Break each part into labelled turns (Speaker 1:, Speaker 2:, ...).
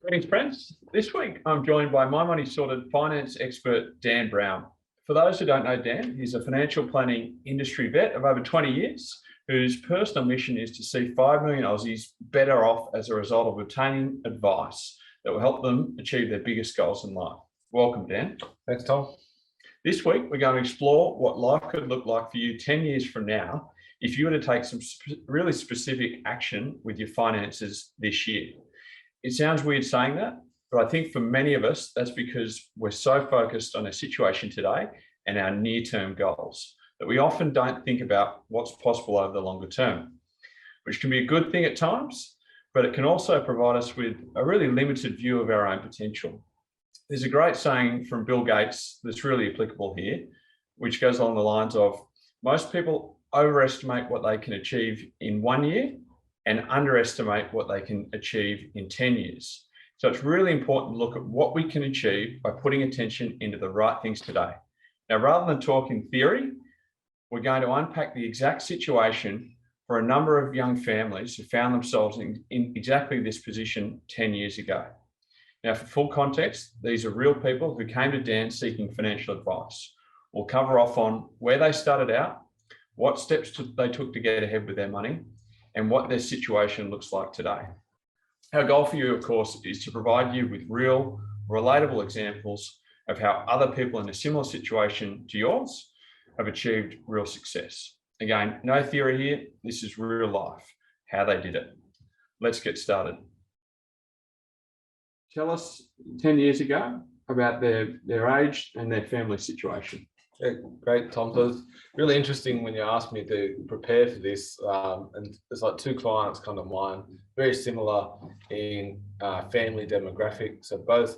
Speaker 1: Greetings, friends. This week, I'm joined by My Money Sorted finance expert, Dan Brown. For those who don't know Dan, he's a financial planning industry vet of over 20 years, whose personal mission is to see 5 million Aussies better off as a result of obtaining advice that will help them achieve their biggest goals in life. Welcome, Dan.
Speaker 2: Thanks, Tom.
Speaker 1: This week, we're going to explore what life could look like for you 10 years from now if you were to take some really specific action with your finances this year. It sounds weird saying that, but I think for many of us, that's because we're so focused on our situation today and our near-term goals that we often don't think about what's possible over the longer term, which can be a good thing at times, but it can also provide us with a really limited view of our own potential. There's a great saying from Bill Gates that's really applicable here, which goes along the lines of, most people overestimate what they can achieve in 1 year and underestimate what they can achieve in 10 years. So it's really important to look at what we can achieve by putting attention into the right things today. Now, rather than talking theory, we're going to unpack the exact situation for a number of young families who found themselves in exactly this position 10 years ago. Now, for full context, these are real people who came to Dan seeking financial advice. We'll cover off on where they started out, what steps they took to get ahead with their money, and what their situation looks like today. Our goal for you, of course, is to provide you with real, relatable examples of how other people in a similar situation to yours have achieved real success. Again, no theory here, this is real life, how they did it. Let's get started. Tell us 10 years ago about their age and their family situation.
Speaker 2: Yeah, great, Tom. So it's really interesting when you asked me to prepare for this, and there's like two clients kind of mine, very similar in family demographic. So both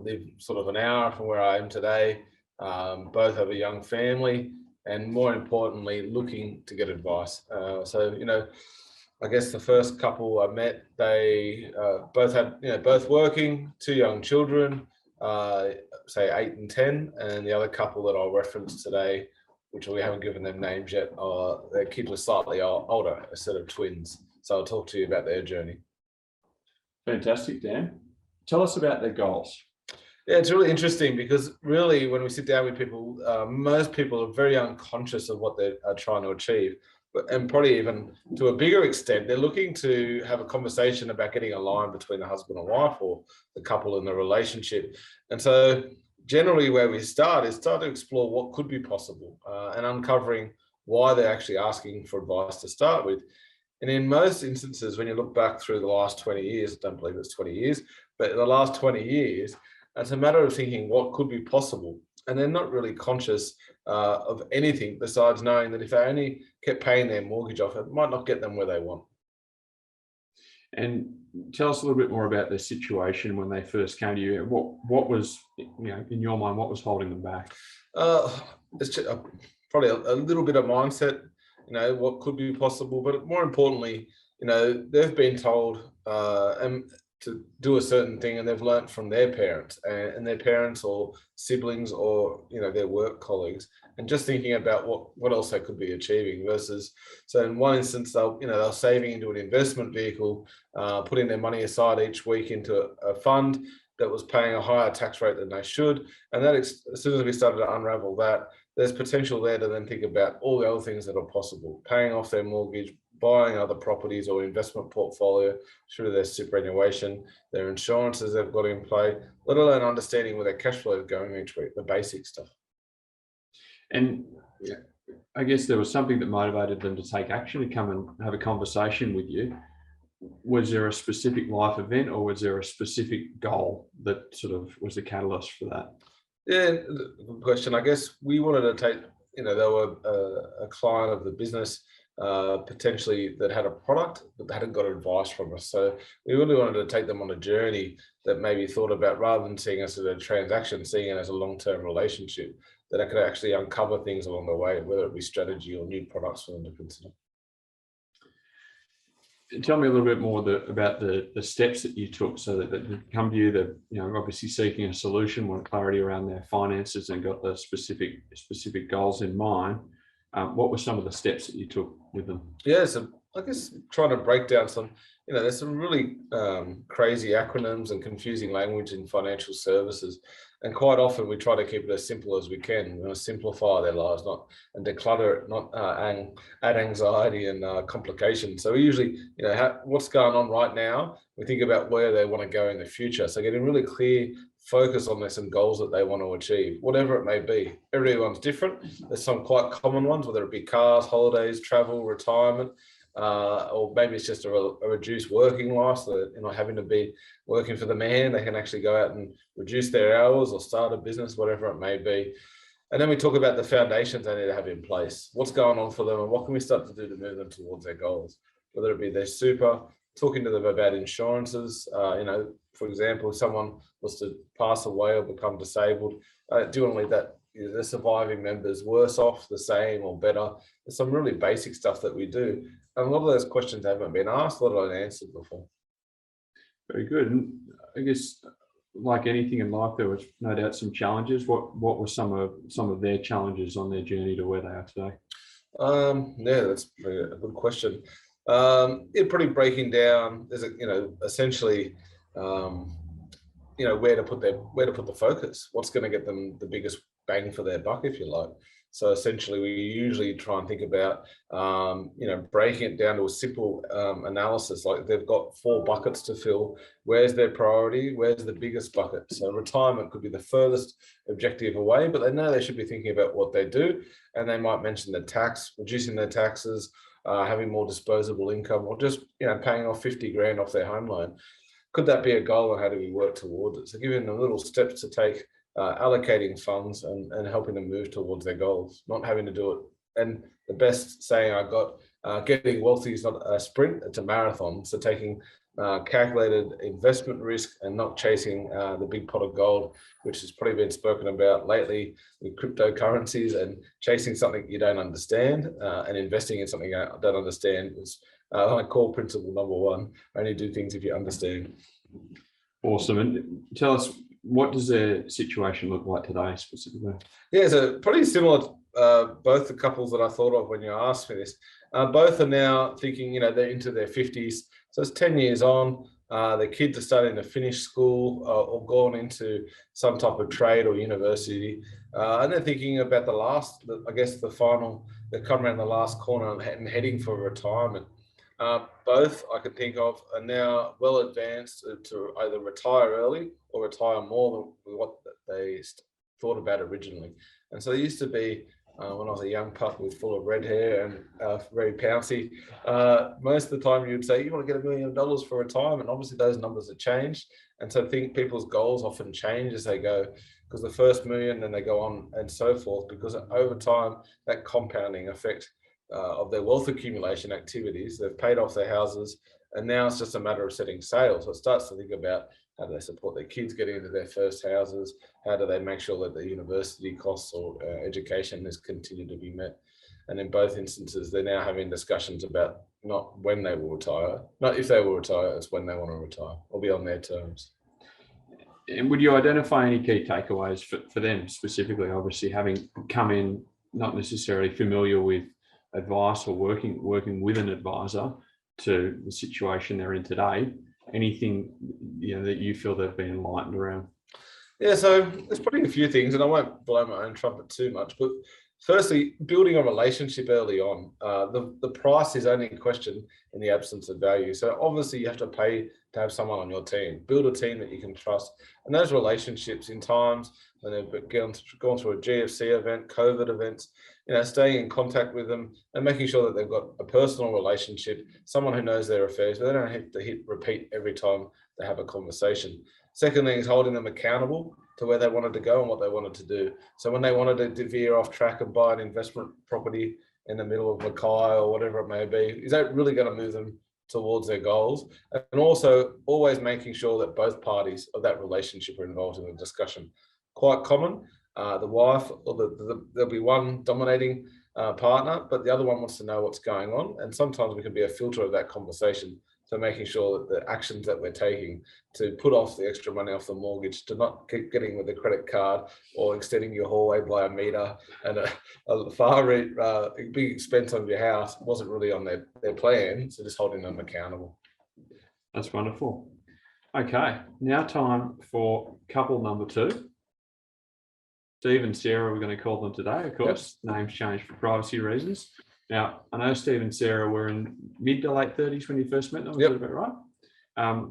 Speaker 2: live sort of an hour from where I am today, both have a young family, and more importantly, looking to get advice. I guess the first couple I met, they both had, both working, two young children, say 8 and 10, and the other couple that I'll reference today, which we haven't given them names yet, their kids were slightly older, a set of twins. So I'll talk to you about their journey.
Speaker 1: Fantastic, Dan. Tell us about their goals.
Speaker 2: Yeah, it's really interesting because really when we sit down with people, most people are very unconscious of what they are trying to achieve. And probably even to a bigger extent, they're looking to have a conversation about getting aligned between the husband and wife or the couple in the relationship. And so generally where we start is to explore what could be possible and uncovering why they're actually asking for advice to start with. And in most instances, when you look back through the last 20 years, I don't believe it's 20 years, but in the last 20 years, it's a matter of thinking what could be possible. And they're not really conscious of anything besides knowing that if they only kept paying their mortgage off, it might not get them where they want.
Speaker 1: And tell us a little bit more about their situation when they first came to you. What was, in your mind, what was holding them back?
Speaker 2: It's just, probably a little bit of mindset, what could be possible, but more importantly, they've been told to do a certain thing, and they've learnt from their parents and their parents or siblings or their work colleagues, and just thinking about what else they could be achieving versus. So in one instance, they're saving into an investment vehicle, putting their money aside each week into a fund that was paying a higher tax rate than they should, and that as soon as we started to unravel that, there's potential there to then think about all the other things that are possible, paying off their mortgage, buying other properties or investment portfolio through their superannuation, their insurances they've got in play, let alone understanding where their cash flow is going each week, the basic stuff.
Speaker 1: And I guess there was something that motivated them to take action, to come and have a conversation with you. Was there a specific life event, or was there a specific goal that sort of was the catalyst for that?
Speaker 2: Yeah, good question. I guess we wanted to take, they were a client of the business, potentially that had a product but they hadn't got advice from us. So we really wanted to take them on a journey that maybe thought about, rather than seeing us as a transaction, seeing it as a long-term relationship, that I could actually uncover things along the way, whether it be strategy or new products for them to consider.
Speaker 1: Tell me a little bit more about the steps that you took so that they come to you, that obviously seeking a solution, want clarity around their finances, and got the specific goals in mind. What were some of the steps that you took with them?
Speaker 2: Yeah, so I guess trying to break down some, there's some really crazy acronyms and confusing language in financial services. And quite often we try to keep it as simple as we can. We want to simplify their lives, not and declutter it, not add anxiety and complications. So we usually, what's going on right now, we think about where they want to go in the future. So getting really clear focus on this and goals that they want to achieve, whatever it may be. Everyone's different. There's some quite common ones, whether it be cars, holidays, travel, retirement, or maybe it's just a reduced working life, so that you're not having to be working for the man. They can actually go out and reduce their hours or start a business, whatever it may be. And then we talk about the foundations they need to have in place. What's going on for them and what can we start to do to move them towards their goals, whether it be their super, talking to them about insurances. For example, if someone was to pass away or become disabled, do you want to leave that the surviving members worse off, the same, or better? There's some really basic stuff that we do. And a lot of those questions haven't been asked, a lot of them answered before.
Speaker 1: Very good. And I guess, like anything in life, there was no doubt some challenges. What were some of their challenges on their journey to where they are today?
Speaker 2: Yeah, that's a good question. Pretty breaking down. There's essentially, where to put the focus. What's going to get them the biggest bang for their buck, if you like. So essentially, we usually try and think about, breaking it down to a simple analysis. Like they've got 4 buckets to fill. Where's their priority? Where's the biggest bucket? So retirement could be the furthest objective away, but they know they should be thinking about what they do. And they might mention the tax, reducing their taxes, having more disposable income, or just, paying off 50 grand off their home loan. Could that be a goal, and how do we work towards it? So giving them little steps to take, allocating funds and helping them move towards their goals, not having to do it. And the best saying I got, getting wealthy is not a sprint, it's a marathon. So taking calculated investment risk and not chasing the big pot of gold, which has probably been spoken about lately with cryptocurrencies, and chasing something you don't understand and investing in something you don't understand is my core principle number 1. Only do things if you understand.
Speaker 1: Awesome. And tell us, what does their situation look like today specifically?
Speaker 2: Yeah, so pretty similar. Both the couples that I thought of when you asked me this, both are now thinking, they're into their 50s. So it's 10 years on. Their kids are starting to finish school or gone into some type of trade or university. And they're thinking about they're coming around the last corner and heading for retirement. Both I can think of are now well advanced to either retire early or retire more than what they thought about originally. And so they used to be, when I was a young pup with full of red hair and very pouncy, most of the time you'd say, you want to get $1 million for retirement. Obviously those numbers have changed. And so I think people's goals often change as they go, because the first million, then they go on and so forth, because over time, that compounding effect of their wealth accumulation activities, they've paid off their houses, and now it's just a matter of setting sail. So it starts to think about how do they support their kids getting into their first houses, how do they make sure that the university costs or education is continued to be met. And in both instances, they're now having discussions about not when they will retire, not if they will retire, it's when they want to retire, or be on their terms.
Speaker 1: And would you identify any key takeaways for them specifically, obviously having come in not necessarily familiar with advice or working with an advisor to the situation they're in today? Anything that you feel they've been enlightened around?
Speaker 2: Yeah, so there's probably a few things, and I won't blow my own trumpet too much, but firstly, building a relationship early on. The price is only a question in the absence of value. So obviously you have to pay to have someone on your team. Build a team that you can trust. And those relationships in times when they've gone through a GFC event, COVID events, staying in contact with them and making sure that they've got a personal relationship, someone who knows their affairs, but they don't have to hit repeat every time they have a conversation. Second thing is holding them accountable to where they wanted to go and what they wanted to do. So when they wanted to veer off track and buy an investment property in the middle of Mackay or whatever it may be, is that really going to move them towards their goals? And also always making sure that both parties of that relationship are involved in the discussion. Quite common. The wife or there'll be one dominating partner, but the other one wants to know what's going on. And sometimes we can be a filter of that conversation So making sure that the actions that we're taking to put off the extra money off the mortgage, to not keep getting with the credit card or extending your hallway by a meter and a far big expense on your house wasn't really on their plan. So just holding them accountable.
Speaker 1: That's wonderful. Okay, now time for couple number 2. Steve and Sarah, we're going to call them today, of course. Yep. Names changed for privacy reasons. Now, I know Steve and Sarah were in mid to late 30s when you first met them. Was that about right?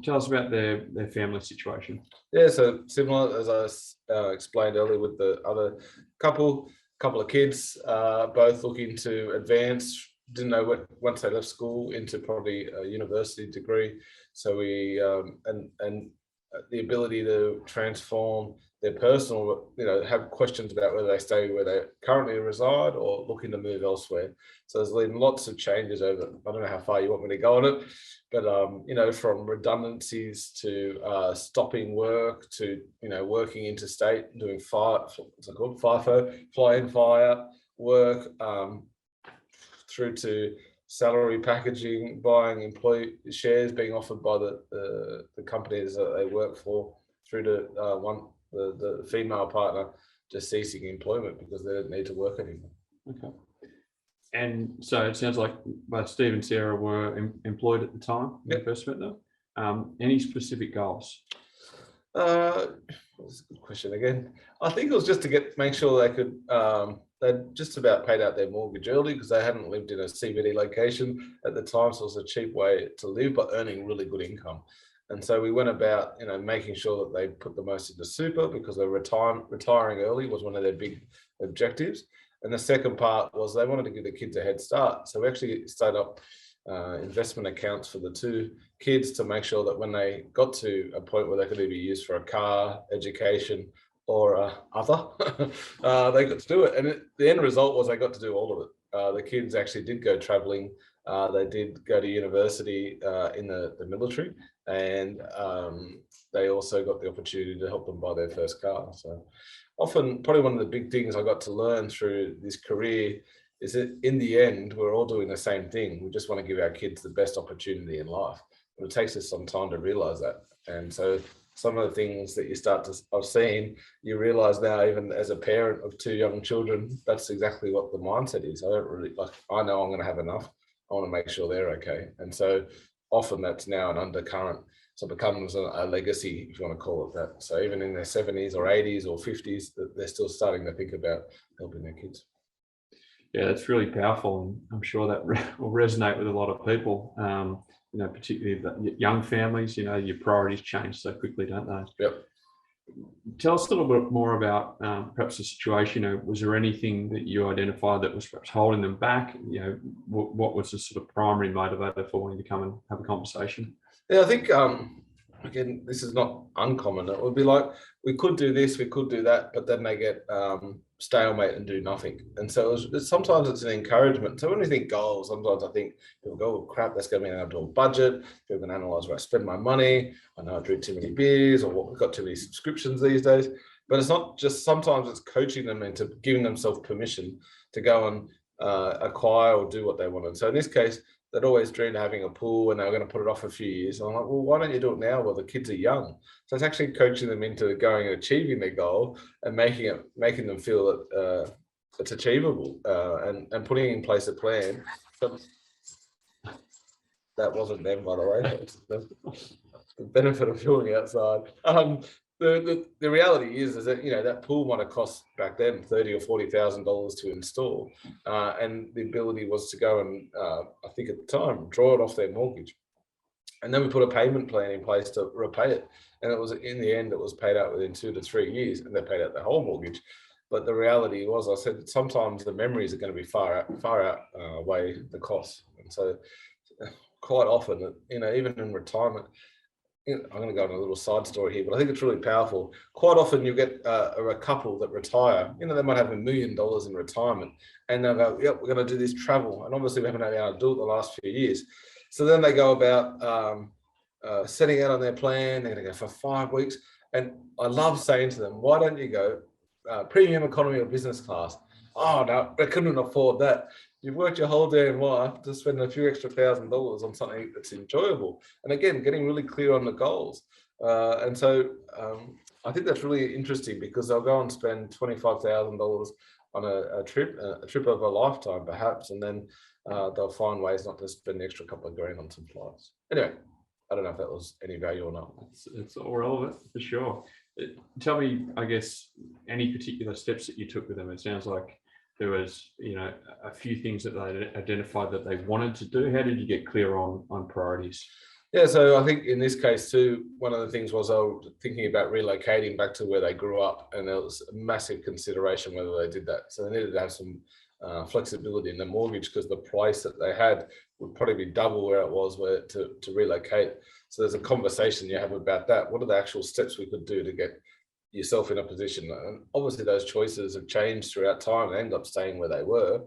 Speaker 1: Tell us about their family situation.
Speaker 2: Yeah, so similar as I explained earlier with the other couple of kids, both looking to advance. Didn't know what once they left school into probably a university degree. So we and the ability to transform their personal, have questions about whether they stay where they currently reside or looking to move elsewhere. So there's been lots of changes over, I don't know how far you want me to go on it, but, from redundancies to stopping work to, working interstate, doing FIFO, fly in, fly out work, through to salary packaging, buying employee shares being offered by the companies that they work for, through to the female partner just ceasing employment because they don't need to work anymore.
Speaker 1: Okay. And so it sounds like both Steve and Sarah were employed at the time when you first met them. Any specific goals?
Speaker 2: That's a good question again. I think it was just to make sure they could, they'd just about paid out their mortgage early because they hadn't lived in a CBD location at the time. So it was a cheap way to live, but earning really good income. And so we went about, making sure that they put the most into super because they're retiring early was one of their big objectives. And the second part was they wanted to give the kids a head start. So we actually started up investment accounts for the 2 kids to make sure that when they got to a point where they could either be used for a car, education, or other, they got to do it. And the end result was they got to do all of it. The kids actually did go traveling. They did go to university in the military, and they also got the opportunity to help them buy their first car. So often, probably one of the big things I got to learn through this career is that in the end, we're all doing the same thing. We just want to give our kids the best opportunity in life. But it takes us some time to realize that. And so some of the things that you start to I've seen, you realize now, even as a parent of 2 young children, that's exactly what the mindset is. I don't really I know I'm going to have enough. I want to make sure they're okay. And so often that's now an undercurrent. So it becomes a legacy, if you want to call it that. So even in their 70s or 80s or 50s, they're still starting to think about helping their kids.
Speaker 1: Yeah, that's really powerful. And I'm sure that will resonate with a lot of people, particularly the young families. Your priorities change so quickly, don't they?
Speaker 2: Yep.
Speaker 1: Tell us a little bit more about perhaps the situation. Was there anything that you identified that was perhaps holding them back? What was the sort of primary motivator for wanting to come and have a conversation?
Speaker 2: Yeah, I think, again, this is not uncommon. It would be like, we could do this, we could do that, but then they get stalemate and do nothing. And so sometimes it's an encouragement. So when we think goals, sometimes I think people go, oh, crap, that's going to be an outdoor budget. People can analyze where I spend my money. I know I drink too many beers, or we've got too many subscriptions these days. But it's not just, sometimes it's coaching them into giving themselves permission to go and acquire or do what they want. And so in this case, they'd always dreamed of having a pool and they were going to put it off a few years. And I'm like, well, why don't you do it now while the kids are young? So it's actually coaching them into going and achieving their goal and making them feel that it's achievable and putting in place a plan. So that wasn't them, by the way. That's the benefit of filming outside. The reality is that that pool might have cost back then $30,000 or $40,000 to install, and the ability was to go and I think at the time draw it off their mortgage, and then we put a payment plan in place to repay it, and it was in the end it was paid out within 2 to 3 years, and they paid out the whole mortgage. But the reality was, I said, sometimes the memories are going to be far outweigh the costs, and so quite often, even in retirement. I'm going to go on a little side story here, but I think it's really powerful. Quite often you get a couple that retire, they might have $1 million in retirement, and they'll go, yep, we're going to do this travel. And obviously we haven't been able to do it the last few years. So then they go about setting out on their plan. They're going to go for 5 weeks. And I love saying to them, why don't you go premium economy or business class? Oh, no, I couldn't afford that. You've worked your whole damn life to spend a few extra $1,000 on something that's enjoyable. And again, getting really clear on the goals. And so I think that's really interesting because they'll go and spend $25,000 on a trip of a lifetime, perhaps, and then they'll find ways not to spend the extra couple of grand on some flights. Anyway, I don't know if that was any value or not.
Speaker 1: It's all relevant for sure. Tell me, I guess, any particular steps that you took with them. It sounds like there was, a few things that they identified that they wanted to do. How did you get clear on priorities?
Speaker 2: Yeah, so I think in this case too, one of the things was I was thinking about relocating back to where they grew up, and there was a massive consideration whether they did that. So they needed to have some flexibility in the mortgage because the price that they had would probably be double where it was to relocate. So there's a conversation you have about that. What are the actual steps we could do to get yourself in a position? And obviously those choices have changed throughout time and ended up staying where they were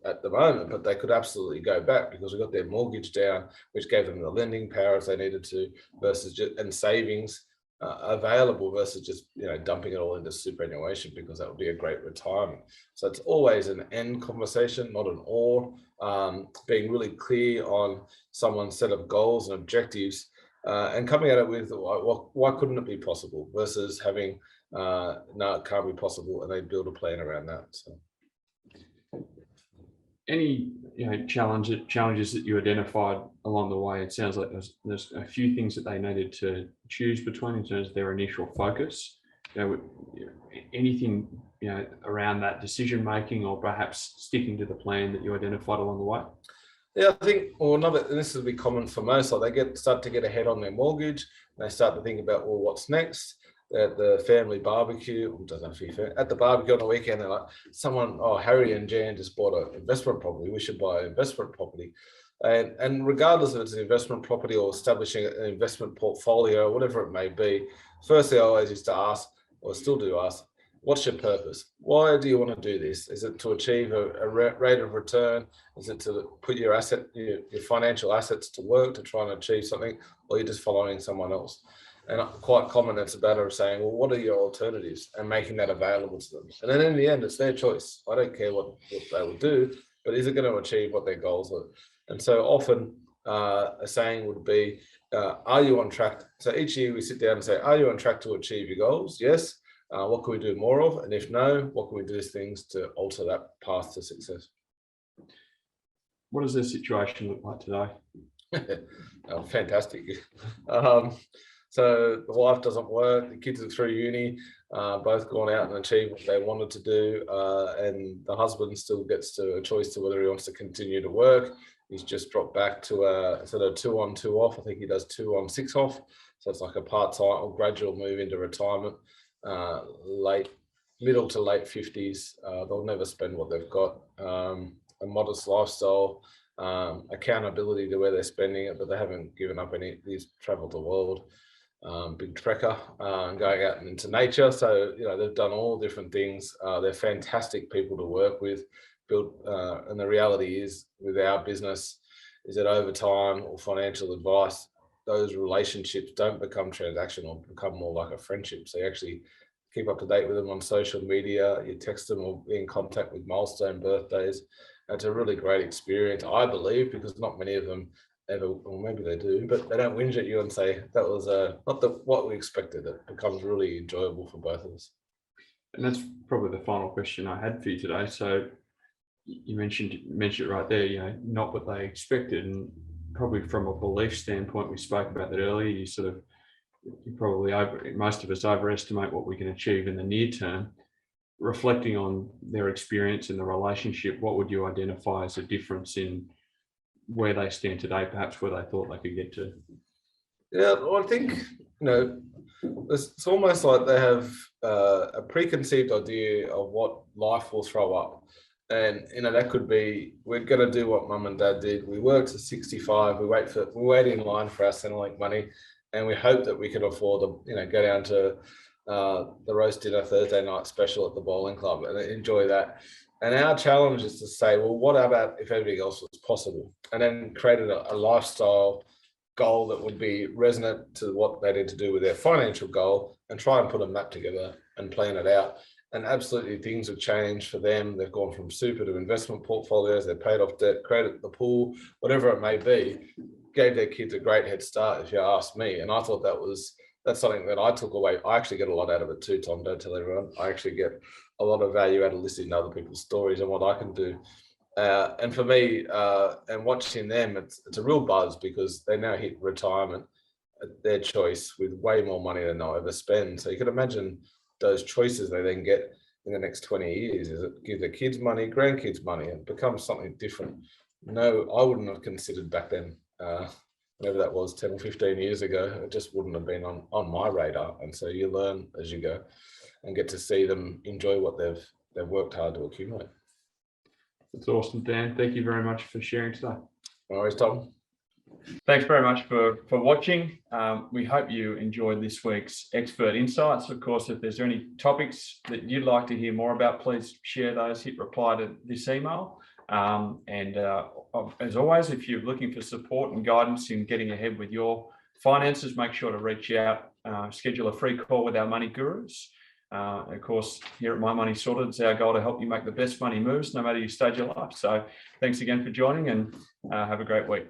Speaker 2: at the moment, but they could absolutely go back because we got their mortgage down, which gave them the lending power if they needed to, and savings available versus just dumping it all into superannuation, because that would be a great retirement. So it's always an and conversation, not an or. Being really clear on someone's set of goals and objectives, and coming at it with why couldn't it be possible versus having no, it can't be possible, and they build a plan around that. So.
Speaker 1: Any challenges that you identified along the way? It sounds like there's a few things that they needed to choose between in terms of their initial focus. Anything around that decision making, or perhaps sticking to the plan that you identified along the way?
Speaker 2: Yeah, I think, and this will be common for most, like they start to get ahead on their mortgage, and they start to think about, well, what's next? At the family barbecue, at the barbecue on the weekend, they're like, Harry and Jan just bought an investment property. We should buy an investment property. And regardless if it's an investment property or establishing an investment portfolio, whatever it may be, firstly, I always used to ask, or still do ask, what's your purpose? Why do you want to do this? Is it to achieve a rate of return? Is it to put your financial assets to work to try and achieve something, or you're just following someone else? And quite common, it's a matter of saying, well, what are your alternatives, and making that available to them. And then in the end, it's their choice. I don't care what they will do, but is it going to achieve what their goals are? And so often a saying would be, are you on track? So each year we sit down and say, are you on track to achieve your goals? Yes. What can we do more of? And if no, what can we do as things to alter that path to success?
Speaker 1: What does their situation look like today?
Speaker 2: Fantastic. So the wife doesn't work, the kids are through uni, both gone out and achieved what they wanted to do, and the husband still gets a choice to whether he wants to continue to work. He's just dropped back to instead of 2 on 2 off, I think he does 2 on 6 off. So it's like a part-time or gradual move into retirement, middle to late 50s. They'll never spend what they've got. A modest lifestyle, accountability to where they're spending it, but they haven't given up any. He's traveled the world. Big trekker, going out into nature. So, they've done all different things. They're fantastic people to work with. And the reality is, with our business, is that over time or financial advice, those relationships don't become transactional, become more like a friendship. So you actually keep up to date with them on social media, you text them or be in contact with milestone birthdays. It's a really great experience, I believe, because not many of them ever, or maybe they do, but they don't whinge at you and say that was not what we expected. It becomes really enjoyable for both of us.
Speaker 1: And that's probably the final question I had for you today. So you mentioned it right there, not what they expected, and probably from a belief standpoint, we spoke about that earlier. Most of us overestimate what we can achieve in the near term. Reflecting on their experience in the relationship, what would you identify as a difference in where they stand today, perhaps where they thought they could get to?
Speaker 2: Yeah, well, I think, it's almost like they have a preconceived idea of what life will throw up. And, that could be, we're going to do what mum and dad did. We work to 65, we wait in line for our Centrelink money, and we hope that we can afford to, go down to the roast dinner Thursday night special at the bowling club and enjoy that. And our challenge is to say, well, what about if everything else was possible? And then created a lifestyle goal that would be resonant to what they need to do with their financial goal, and try and put a map together and plan it out. and absolutely things have changed for them. They've gone from super to investment portfolios. They've paid off debt, created the pool, whatever it may be, gave their kids a great head start, if you ask me. And I thought that's something that I took away. I actually get a lot out of it too, Tom. Don't tell everyone. I actually get a lot of value out of listening to other people's stories and what I can do. And for me, and watching them, it's a real buzz because they now hit retirement at their choice with way more money than they'll ever spend. So you can imagine those choices they then get in the next 20 years. Is it give their kids money, grandkids money, and becomes something different? No, I wouldn't have considered back then. Whenever that was 10 or 15 years ago, it just wouldn't have been on my radar. And so you learn as you go and get to see them enjoy what they've worked hard to accumulate.
Speaker 1: That's awesome, Dan. Thank you very much for sharing today.
Speaker 2: No worries, Tom.
Speaker 1: Thanks very much for watching. We hope you enjoyed this week's Expert Insights. Of course, if there's any topics that you'd like to hear more about, please share those, hit reply to this email. As always, if you're looking for support and guidance in getting ahead with your finances, make sure to reach out, schedule a free call with our money gurus. Of course, here at My Money Sorted, it's our goal to help you make the best money moves, no matter your stage of life. So thanks again for joining, and have a great week.